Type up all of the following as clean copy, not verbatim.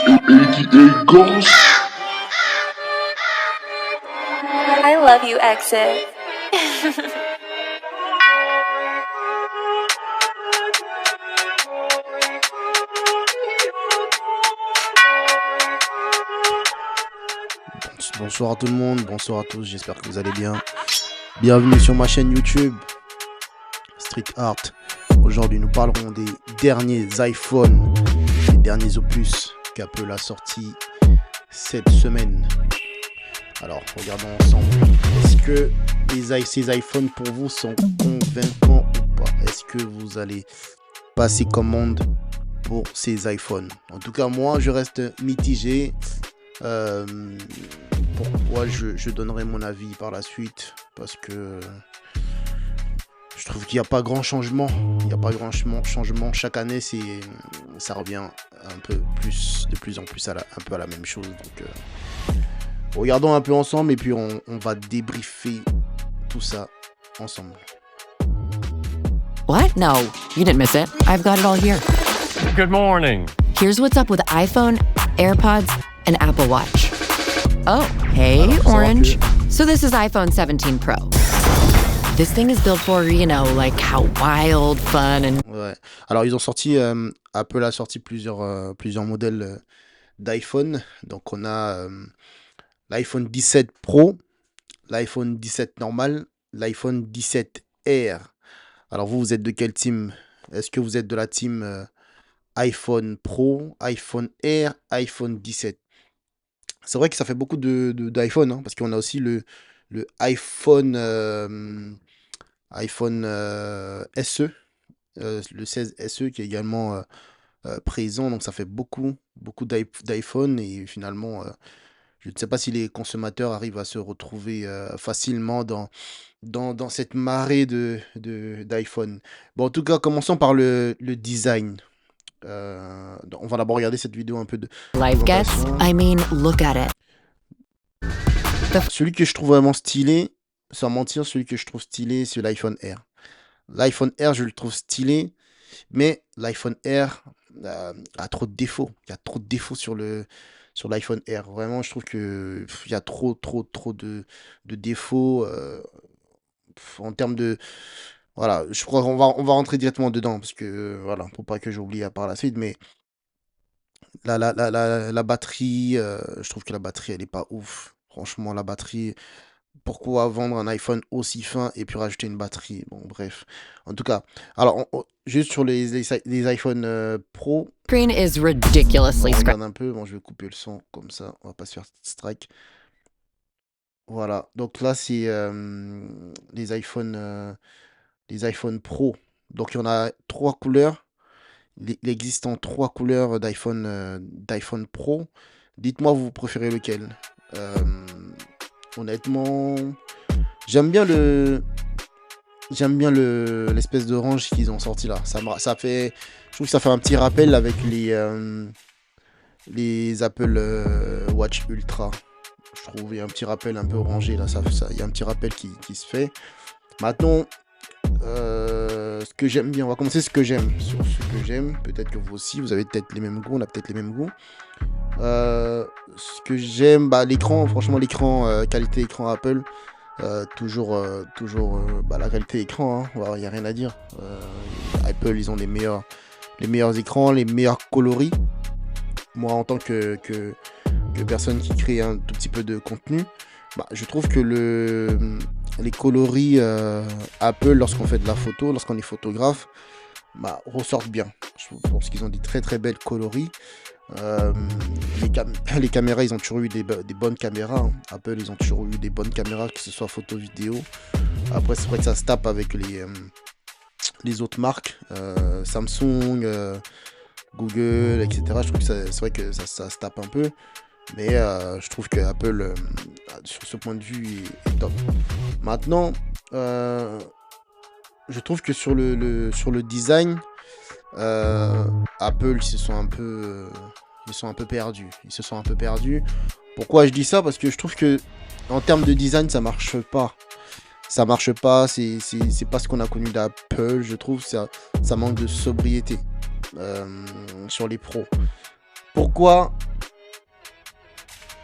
aka Ghost. I love you, Exit. Bonsoir à tout le monde, bonsoir à tous, j'espère que vous allez bien. Bienvenue sur ma chaîne YouTube Street Art. Aujourd'hui nous parlerons des derniers iPhones, les derniers opus qu'Apple a sortis cette semaine. Alors regardons ensemble. Est-ce que ces iPhones pour vous sont convaincants ou pas? Est-ce que vous allez passer commande pour ces iPhones? En tout cas moi je reste mitigé. Pourquoi je donnerai mon avis par la suite, parce que je trouve qu'il n'y a pas grand changement. Il n'y a pas grand changement. Chaque année, ça revient un peu plus, de plus en plus un peu à la même chose. Donc, regardons un peu ensemble et puis on va débriefer tout ça ensemble. What? No, you didn't miss it. I've got it all here. Good morning. Here's what's up with iPhone, AirPods, and Apple Watch. Oh, hey, Alors, Orange. So this is iPhone 17 Pro. This thing is built for, you know, like how wild, fun, and... Ouais. Alors, ils ont sorti, Apple a sorti plusieurs modèles d'iPhone. Donc, on a l'iPhone 17 Pro, l'iPhone 17 normal, l'iPhone 17 Air. Alors, vous êtes de quel team? Est-ce que vous êtes de la team iPhone Pro, iPhone Air, iPhone 17? C'est vrai que ça fait beaucoup d'iPhone, hein, parce qu'on a aussi le iPhone, SE, le 16 SE qui est également présent. Donc ça fait beaucoup d'iPhone et finalement, je ne sais pas si les consommateurs arrivent à se retrouver facilement dans cette marée d'iPhone. Bon, en tout cas, commençons par le design. On va d'abord regarder cette vidéo un peu de life gets, I mean, look at it. Celui que je trouve vraiment stylé, sans mentir, celui que je trouve stylé, c'est l'iPhone Air. L'iPhone Air, je le trouve stylé, mais l'iPhone Air a trop de défauts. Il y a trop de défauts sur l'iPhone Air. Vraiment, je trouve que il y a trop de défauts en termes de... Voilà, je crois qu'on va rentrer directement dedans, parce que, voilà, pour pas que j'oublie par la suite, mais la batterie, je trouve que la batterie, elle est pas ouf. Franchement, la batterie, pourquoi vendre un iPhone aussi fin et puis rajouter une batterie? Bon, bref. En tout cas, alors, juste sur les iPhone Pro, Screen is ridiculously on scratchy. regarde un peu. Bon, je vais couper le son comme ça, on va pas se faire strike. Voilà, donc là, c'est les iPhone Pro. Donc, il y en a 3 couleurs. Il existe en 3 couleurs d'iPhone Pro. Dites-moi, vous préférez lequel? Honnêtement, j'aime bien l'espèce d'orange qu'ils ont sorti là. Je trouve que ça fait un petit rappel avec les Apple Watch Ultra. Je trouve il y a un petit rappel un peu orangé là. Il y a un petit rappel qui se fait. Maintenant, ce que j'aime bien, on va commencer ce que j'aime. Sur ce que j'aime, peut-être que vous aussi, vous avez peut-être les mêmes goûts, on a peut-être les mêmes goûts. Ce que j'aime, l'écran, franchement, l'écran, qualité écran Apple, toujours la qualité écran, il n'y a rien à dire. Apple, ils ont les meilleurs écrans, les meilleurs coloris. Moi, en tant que personne qui crée un tout petit peu de contenu, je trouve que les coloris Apple, lorsqu'on fait de la photo, lorsqu'on est photographe, ressortent bien. Je pense qu'ils ont des très belles coloris. Les caméras, ils ont toujours eu des bonnes caméras, hein. Apple, ils ont toujours eu des bonnes caméras, que ce soit photo, vidéo. Après, c'est vrai que ça se tape avec les autres marques, Samsung, Google, etc. Je trouve que c'est vrai que ça se tape un peu. Mais je trouve que Apple, sur ce point de vue, est top. Maintenant, je trouve que sur le design, Apple, ils se sont un peu perdus. Ils se sont un peu perdus. Pourquoi je dis ça? Parce que je trouve que en termes de design, ça marche pas. Ça marche pas. C'est pas ce qu'on a connu d'Apple. Je trouve ça manque de sobriété sur les pros. Pourquoi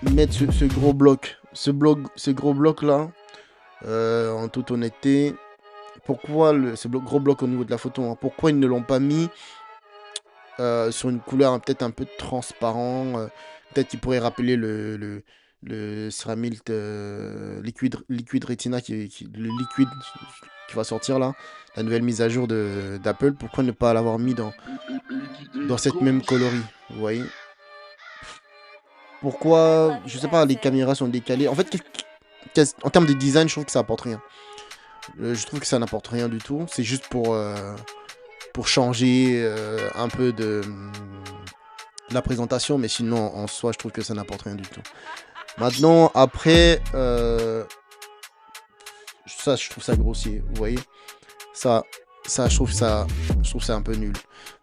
mettre ce gros bloc. Ce gros bloc là, en toute honnêteté, pourquoi gros bloc au niveau de la photo, hein, pourquoi ils ne l'ont pas mis sur une couleur peut-être un peu transparent, peut-être qu'il pourrait rappeler le Ceramilt Liquid Retina, le liquide qui va sortir là, la nouvelle mise à jour d'Apple. Pourquoi ne pas l'avoir mis dans cette même coloris, vous voyez? Pourquoi, je sais pas, les caméras sont décalées. En fait, en termes de design, je trouve que ça apporte rien. Je trouve que ça n'apporte rien du tout. C'est juste pour changer un peu de la présentation, mais sinon, en soi, je trouve que ça n'apporte rien du tout. Maintenant, après, ça, je trouve ça grossier, vous voyez. Ça, je trouve ça un peu nul.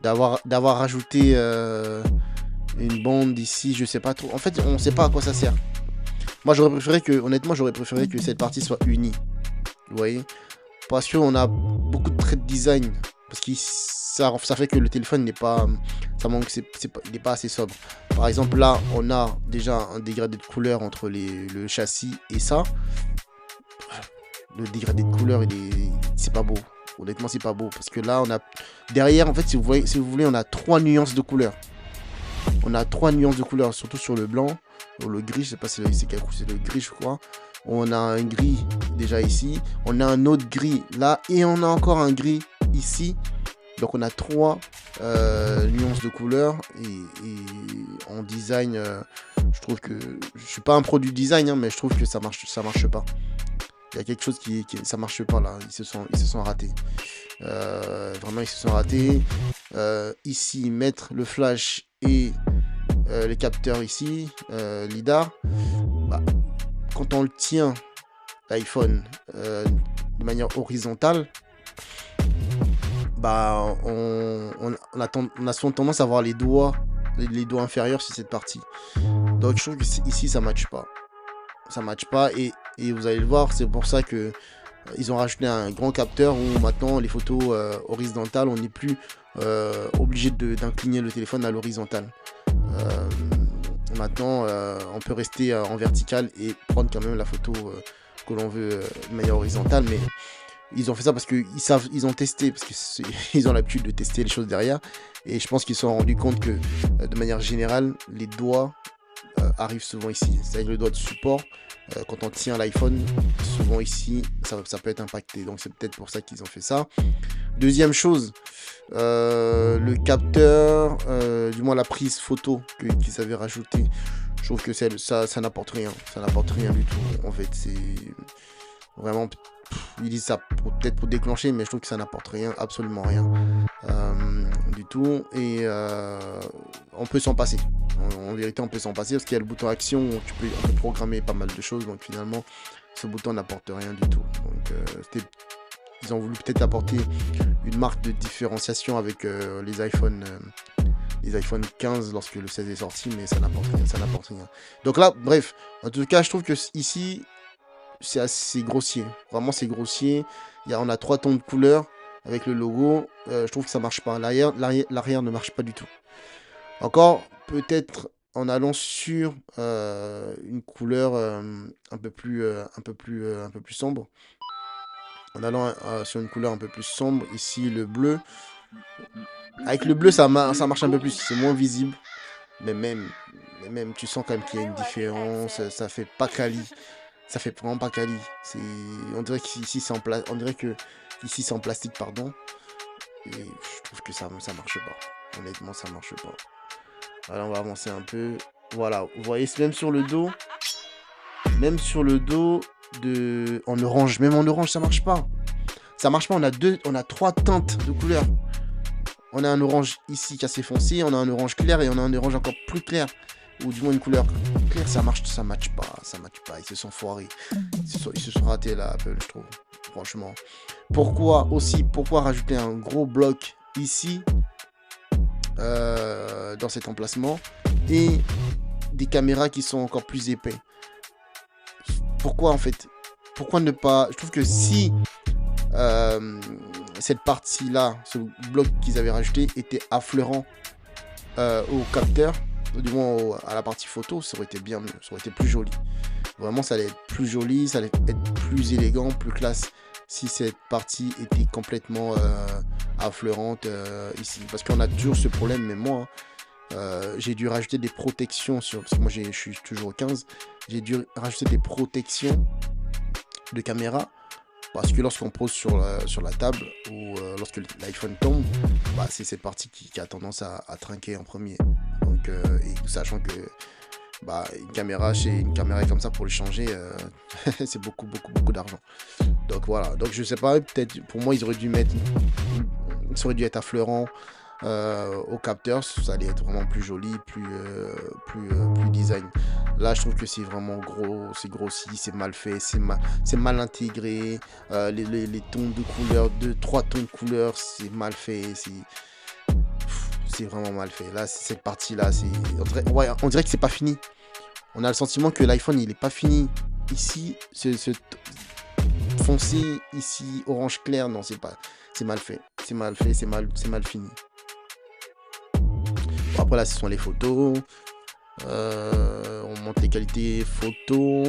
D'avoir rajouté une bande ici, je sais pas trop. En fait, on sait pas à quoi ça sert. Moi, honnêtement, j'aurais préféré que cette partie soit unie. Vous voyez? Parce qu'on a beaucoup de traits de design. Parce que ça fait que le téléphone n'est pas... Ça manque, il n'est pas assez sobre. Par exemple, là, on a déjà un dégradé de couleur entre le châssis et ça. Le dégradé de couleur, c'est pas beau. Honnêtement, c'est pas beau. Parce que là, on a... Derrière, en fait, si vous voulez, on a 3 nuances de couleurs. On a 3 nuances de couleurs, surtout sur le blanc. Ou le gris, je sais pas si c'est le gris, je crois. On a un gris déjà ici. On a un autre gris là. Et on a encore un gris ici. Donc on a 3 nuances de couleurs. Et en design, je trouve que... Je suis pas un pro du design, hein, mais je trouve que ça marche pas. Il y a quelque chose ça marche pas là. Ils se sont ratés. Vraiment, ils se sont ratés. Ici, mettre le flash et les capteurs ici, LiDAR. Bah, quand on le tient, l'iPhone, de manière horizontale, bah, on a souvent tendance à voir les doigts inférieurs sur cette partie. Donc je trouve que ici, ça matche pas. Ça matche pas et vous allez le voir, c'est pour ça que ils ont rajouté un grand capteur où maintenant les photos horizontales, on n'est plus obligé d'incliner le téléphone à l'horizontale. Maintenant, on peut rester en vertical et prendre quand même la photo que l'on veut de manière horizontale, mais ils ont fait ça parce qu'ils ont testé, parce qu'ils ont l'habitude de tester les choses derrière, et je pense qu'ils se sont rendus compte que de manière générale, les doigts arrivent souvent ici, c'est-à-dire le doigt de support. Quand on tient l'iPhone, souvent ici, ça peut être impacté. Donc c'est peut-être pour ça qu'ils ont fait ça. Deuxième chose, le capteur, du moins la prise photo qu'ils avaient rajouté. Je trouve que ça n'apporte rien. Ça n'apporte rien du tout. En fait, c'est vraiment... Ils disent ça peut-être pour déclencher, mais je trouve que ça n'apporte rien, absolument rien du tout. Et on peut s'en passer. En vérité, on peut s'en passer parce qu'il y a le bouton action où on peut programmer pas mal de choses. Donc finalement, ce bouton n'apporte rien du tout. Donc ils ont voulu peut-être apporter une marque de différenciation avec les iPhone 15 lorsque le 16 est sorti, mais ça n'apporte rien. Donc là, bref, en tout cas, je trouve que ici, c'est assez grossier. Vraiment, c'est grossier. On a 3 tons de couleurs avec le logo. Je trouve que ça marche pas. L'arrière ne marche pas du tout. Encore, peut-être en allant sur une couleur un peu plus sombre. En allant sur une couleur un peu plus sombre, ici le bleu. Avec le bleu, ça marche un peu plus. C'est moins visible. Mais même, tu sens quand même qu'il y a une différence. Ça fait pas quali. Ça fait vraiment pas quali. On dirait qu'ici c'est en plastique, pardon. Et je trouve que ça marche pas. Honnêtement, ça marche pas. Alors on va avancer un peu. Voilà, vous voyez, même sur le dos en orange, même en orange, ça marche pas. Ça marche pas. On a 3 teintes de couleurs. On a un orange ici qui est assez foncé, on a un orange clair et on a un orange encore plus clair. Ou du moins une couleur claire, ça matche pas. Ils se sont foirés. Ils se sont ratés là, Apple, je trouve. Franchement. Pourquoi rajouter un gros bloc ici dans cet emplacement et des caméras qui sont encore plus épais? Pourquoi en fait? Pourquoi ne pas... Je trouve que si cette partie là, ce bloc qu'ils avaient rajouté était affleurant au capteur, du moins à la partie photo, ça aurait été bien mieux, ça aurait été plus joli. Vraiment, ça allait être plus joli, ça allait être plus élégant, plus classe si cette partie était complètement affleurante ici. Parce qu'on a toujours ce problème, mais moi, j'ai dû rajouter des protections parce que moi je suis toujours au 15. J'ai dû rajouter des protections de caméra parce que lorsqu'on pose sur la table ou lorsque l'iPhone tombe, bah, c'est cette partie qui a tendance à trinquer en premier. Donc, et sachant que bah, une caméra comme ça pour le changer, c'est beaucoup d'argent. Donc voilà, donc je sais pas, peut-être pour moi ils auraient dû être affleurant au capteur, ça allait être vraiment plus joli, plus design. Là je trouve que c'est vraiment gros, c'est grossi, c'est mal fait, c'est mal intégré, les tons de couleurs, 3 tons de couleurs, c'est mal fait, c'est vraiment mal fait. Là cette partie là, on dirait que c'est pas fini. On a le sentiment que l'iPhone il est pas fini. Ici, ce foncé, ici orange clair, non c'est mal fait, c'est mal fini. Bon, après là ce sont les photos, on monte les qualités photo.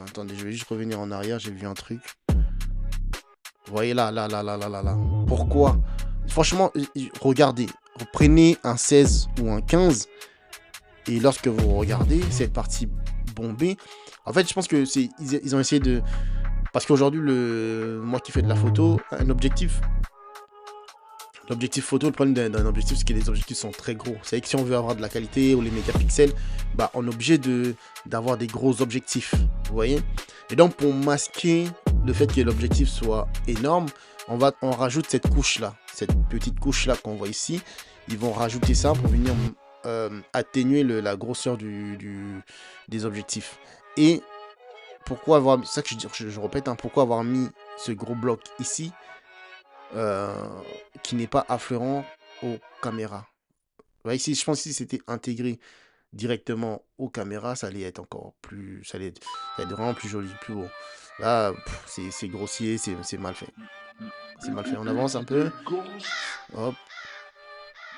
Attendez, je vais juste revenir en arrière, j'ai vu un truc. Vous voyez là. Pourquoi? Franchement, regardez, prenez un 16 ou un 15 et lorsque vous regardez cette partie bombée, en fait je pense que ils ont essayé de, parce qu'aujourd'hui moi qui fais de la photo, l'objectif photo, le problème d'un objectif, c'est que les objectifs sont très gros. C'est que si on veut avoir de la qualité ou les mégapixels, bah, on est obligé d'avoir des gros objectifs. Vous voyez? Et donc, pour masquer le fait que l'objectif soit énorme, on rajoute cette couche-là. Cette petite couche-là qu'on voit ici. Ils vont rajouter ça pour venir atténuer la grosseur des objectifs. Et pourquoi avoir... C'est ça que je répète, hein, pourquoi avoir mis ce gros bloc ici qui n'est pas affleurant aux caméras. Ouais, ici, je pense que si c'était intégré directement aux caméras, ça allait être encore plus, ça allait être vraiment plus joli, plus beau. Là, c'est grossier, c'est mal fait. C'est mal fait. On avance un peu. Hop.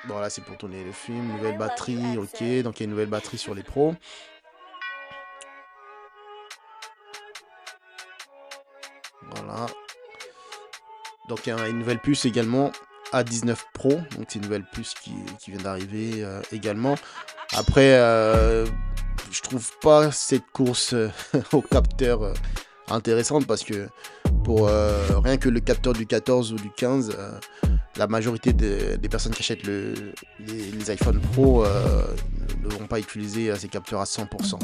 Bon, là, c'est pour tourner le film. Nouvelle batterie, ok. Donc, il y a une nouvelle batterie sur les pros. Voilà. Donc il y a une nouvelle puce également, A19 Pro, donc c'est une nouvelle puce qui vient d'arriver également. Après, je trouve pas cette course au capteur intéressante parce que pour rien que le capteur du 14 ou du 15, la majorité des personnes qui achètent les iPhone Pro ne vont pas utiliser ces capteurs à 100%. Donc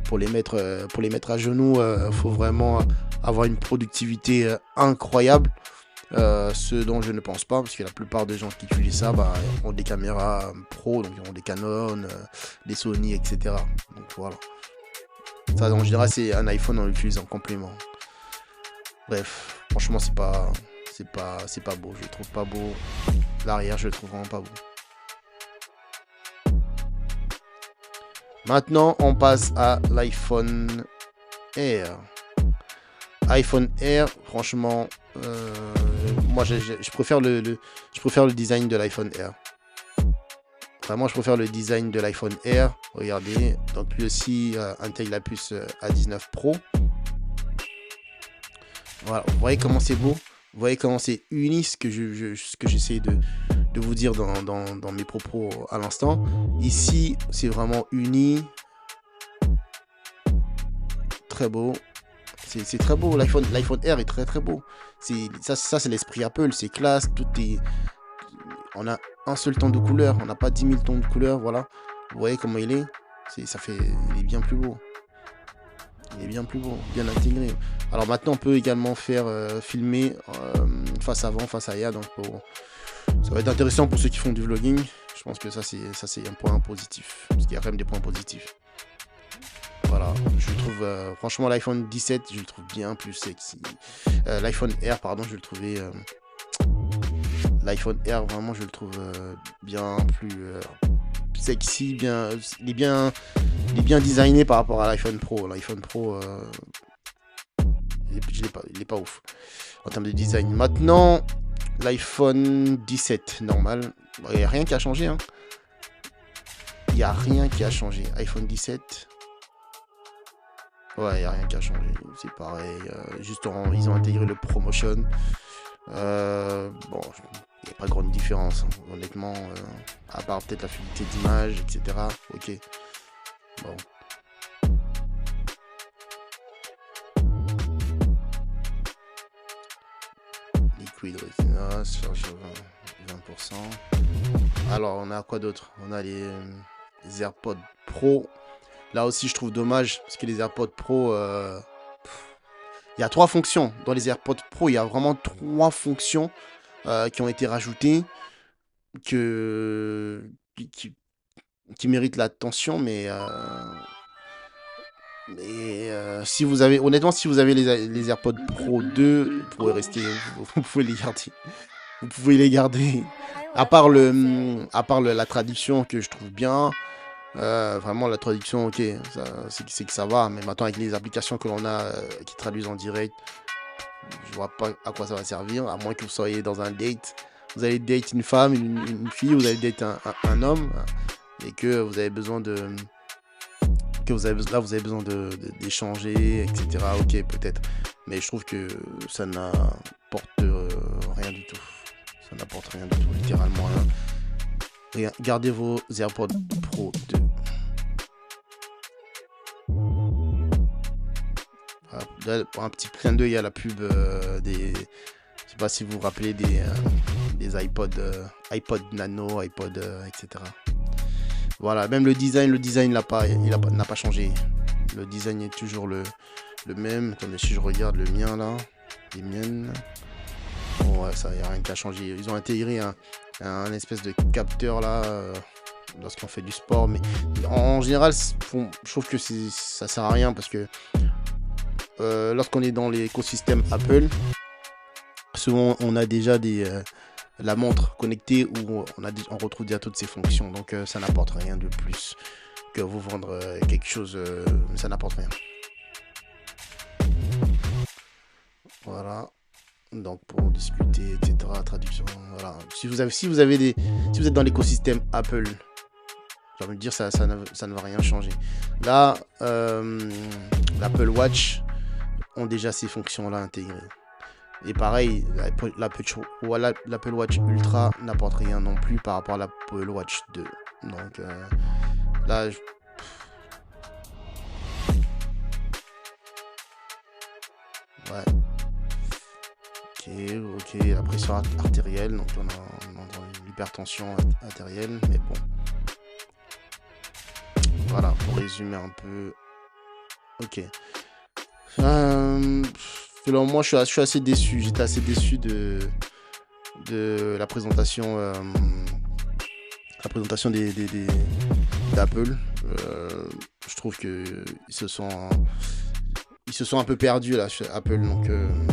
pour les mettre à genoux, faut vraiment avoir une productivité incroyable, ce dont je ne pense pas, parce que la plupart des gens qui utilisent ça ont des caméras pro, donc ils ont des Canon, des Sony, etc. Donc voilà. Ça, en général, c'est un iPhone, on l'utilise en complément. Bref, franchement, c'est pas beau, je le trouve pas beau. L'arrière, je le trouve vraiment pas beau. Maintenant, on passe à l'iPhone Air. iPhone Air, franchement, moi je préfère le design de l'iPhone Air. Vraiment, je préfère le design de l'iPhone Air. Regardez, donc lui aussi intègre la puce A19 Pro. Voilà, vous voyez comment c'est beau, vous voyez comment c'est uni, ce que j'essaie de vous dire dans mes propos à l'instant. Ici, c'est vraiment uni. Très beau. C'est très beau. L'iPhone Air est très beau. Ça c'est l'esprit Apple. C'est classe. On a un seul ton de couleur. On n'a pas 10 000 tons de couleur. Voilà. Vous voyez comment il est. Il est bien plus beau. Il est bien plus beau. Bien intégré. Alors maintenant, on peut également faire filmer face avant, face arrière. Donc ça va être intéressant pour ceux qui font du vlogging. Je pense que ça c'est un point positif. Parce qu'il y a quand même des points positifs. Voilà, je trouve franchement l'iPhone 17, je le trouve bien plus sexy. L'iPhone Air, pardon, je le trouvais. L'iPhone Air, vraiment, je le trouve bien plus sexy, il est bien designé par rapport à l'iPhone Pro. L'iPhone Pro, il est pas ouf en termes de design. Maintenant, L'iPhone 17 normal. Il n'y a rien qui a changé. Hein. Il n'y a rien qui a changé. iPhone 17. Ouais, il n'y a rien qui a changé. C'est pareil. Juste ils ont intégré le ProMotion. Bon, il n'y a pas grande différence. Hein. Honnêtement, à part peut-être la fluidité d'image, etc. Ok. Bon. Liquid Retina, charge 20%. Alors, on a quoi d'autre? On a les AirPods Pro. Là aussi, je trouve dommage parce que les AirPods Pro, il y a 3 fonctions. Dans les AirPods Pro, il y a vraiment 3 fonctions qui ont été rajoutées qui méritent l'attention. Mais si vous avez, honnêtement, si vous avez les AirPods Pro 2, vous pouvez rester, vous pouvez les garder. Vous pouvez les garder. À part la traduction que je trouve bien. Vraiment la traduction, ok, c'est que ça va, mais maintenant avec les applications que l'on a qui traduisent en direct, je vois pas à quoi ça va servir, à moins que vous soyez dans un date, vous allez date une femme, une fille, vous allez date un homme, et que vous avez besoin d'échanger, etc. Ok, peut-être, mais je trouve que ça n'apporte rien du tout, littéralement rien. Gardez vos AirPods Pro 2. Voilà, pour un petit clin d'œil à la pub des... Je sais pas si vous vous rappelez des iPod Nano, iPod, etc. Voilà, même le design n'a pas changé. Le design est toujours le même. Comme si je regarde le mien là, les miennes. Bon, ouais, ça, il n'y a rien qui a changé. Ils ont intégré un espèce de capteur là lorsqu'on fait du sport, mais en général je trouve que ça sert à rien parce que lorsqu'on est dans l'écosystème Apple, souvent on a déjà la montre connectée où on retrouve déjà toutes ces fonctions, donc ça n'apporte rien de plus que vous vendre quelque chose, ça n'apporte rien. Voilà. Donc pour discuter, etc. Traduction, voilà. Si vous êtes dans l'écosystème Apple, j'ai envie de dire ça ne va rien changer. Là, l'Apple Watch ont déjà ces fonctions-là intégrées. Et pareil, l'Apple Watch Ultra n'apporte rien non plus par rapport à l'Apple Watch 2. Donc là, ouais. Ok, la pression artérielle, donc on a l'hypertension artérielle, mais bon. Voilà, pour résumer un peu. Ok. Selon moi, je suis assez déçu. J'étais assez déçu de la présentation, d'Apple. Je trouve que ils se sont un peu perdus là chez Apple, donc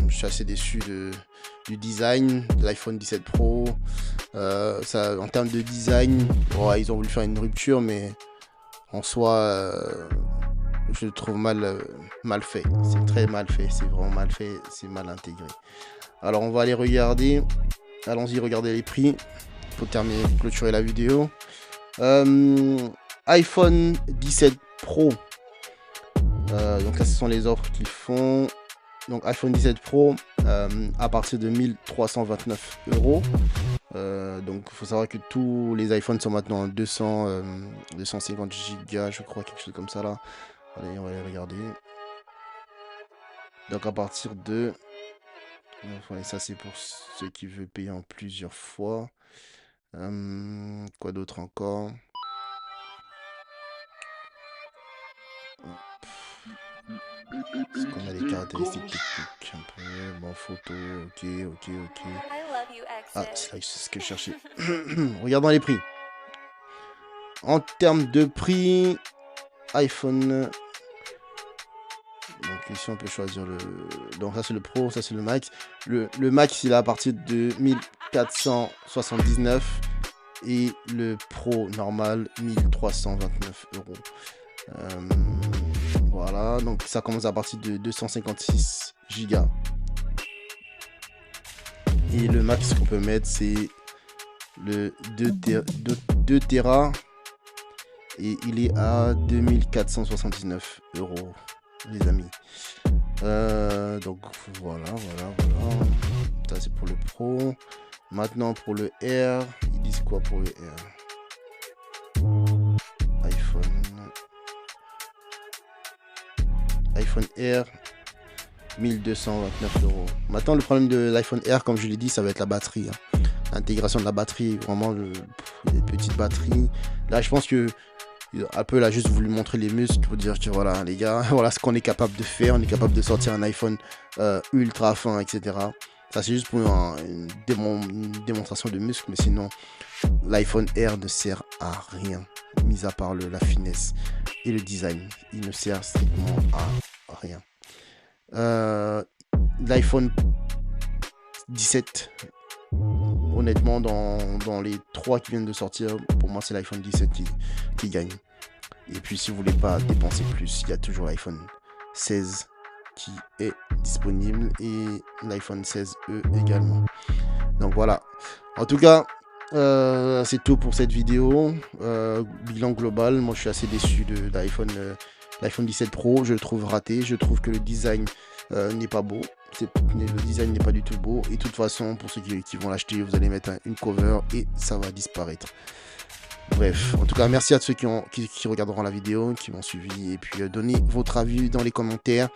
je suis assez déçu du design de l'iPhone 17 Pro. En termes de design, ouais, ils ont voulu faire une rupture, mais en soi, je le trouve mal fait. C'est très mal fait, c'est vraiment mal fait, c'est mal intégré. Alors on va aller regarder. Allons-y, regarder les prix pour clôturer la vidéo. iPhone 17 Pro. Donc là ce sont les offres qu'ils font. Donc iPhone 17 Pro à partir de 1329 €. Donc il faut savoir que tous les iPhones sont maintenant 250 Go, je crois, quelque chose comme ça là. Allez, on va les regarder. Donc à partir de... Voilà, ça c'est pour ceux qui veulent payer en plusieurs fois. Quoi d'autre encore? Est-ce qu'on a des caractéristiques techniques un peu? Bon, photo, ok. Ah, c'est ce que je cherchais. Regardons les prix. En termes de prix, iPhone... Donc ici on peut choisir le... Donc ça c'est le Pro, ça c'est le Max. Le Max il est à partir de 1479 et le Pro normal 1329 €. Voilà, donc ça commence à partir de 256 Go. Et le max qu'on peut mettre, c'est le 2 Tera. Et il est à 2479 €, les amis. Donc voilà. Ça c'est pour le Pro. Maintenant pour le R, ils disent quoi pour le R? iPhone R, 1229 €. Maintenant le problème de l'iPhone R, comme je l'ai dit, ça va être la batterie. L'intégration de la batterie, vraiment les petites batteries. Là je pense que Apple a juste voulu montrer les muscles pour dire que voilà les gars, voilà ce qu'on est capable de faire. On est capable de sortir un iPhone ultra fin, etc. Ça c'est juste pour une démonstration de muscles, mais sinon l'iPhone R ne sert à rien, mis à part la finesse et le design. Il ne sert strictement à rien. L'iPhone 17, honnêtement, dans les 3 qui viennent de sortir, pour moi c'est l'iPhone 17 qui gagne. Et puis si vous voulez pas dépenser plus, il y a toujours l'iPhone 16 qui est disponible et l'iPhone 16e également. Donc voilà. En tout cas, c'est tout pour cette vidéo. Bilan global, moi je suis assez déçu de l'iPhone 17 Pro. Je le trouve raté. Je trouve que le design n'est pas beau. Le design n'est pas du tout beau. Et de toute façon, pour ceux qui vont l'acheter, vous allez mettre une cover et ça va disparaître. Bref, en tout cas, merci à ceux qui regarderont la vidéo, qui m'ont suivi. Et puis, donnez votre avis dans les commentaires.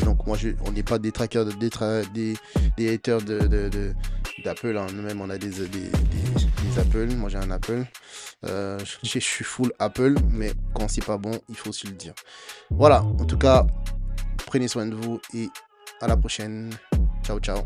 Donc moi on n'est pas des trackers, des haters d'Apple, hein. Nous-mêmes on a des Apple. Moi j'ai un Apple, je suis full Apple, mais quand c'est pas bon il faut aussi le dire. Voilà, en tout cas prenez soin de vous et à la prochaine. Ciao ciao.